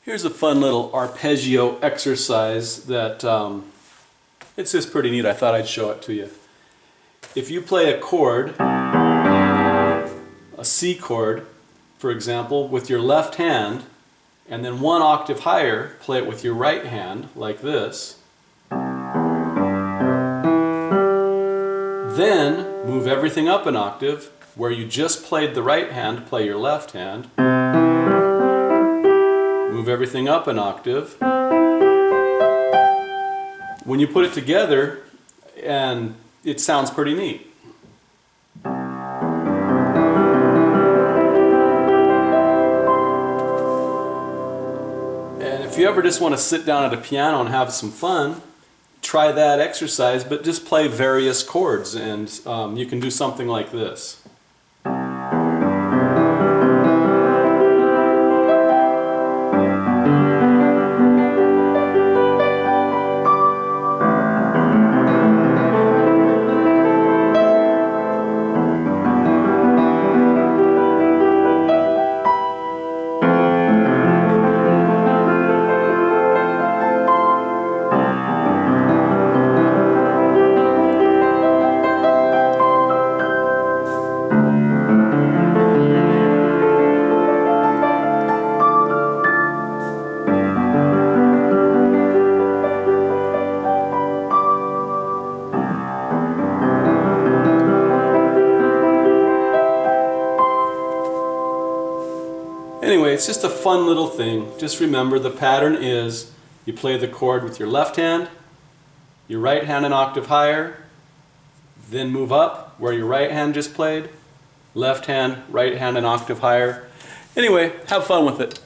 Here's a fun little arpeggio exercise that it's just pretty neat. I thought I'd show it to you. If you play a chord, a C chord, for example, with your left hand, and then one octave higher, play it with your right hand, like this. Then move everything up an octave. Where you just played the right hand, play your left hand. Move everything up an octave. When you put it together, and it sounds pretty neat. And if you ever just want to sit down at a piano and have some fun, try that exercise, but just play various chords, and you can do something like this. Anyway, it's just a fun little thing. Just remember the pattern is you play the chord with your left hand, your right hand an octave higher, then move up where your right hand just played, left hand, right hand an octave higher. Anyway, have fun with it.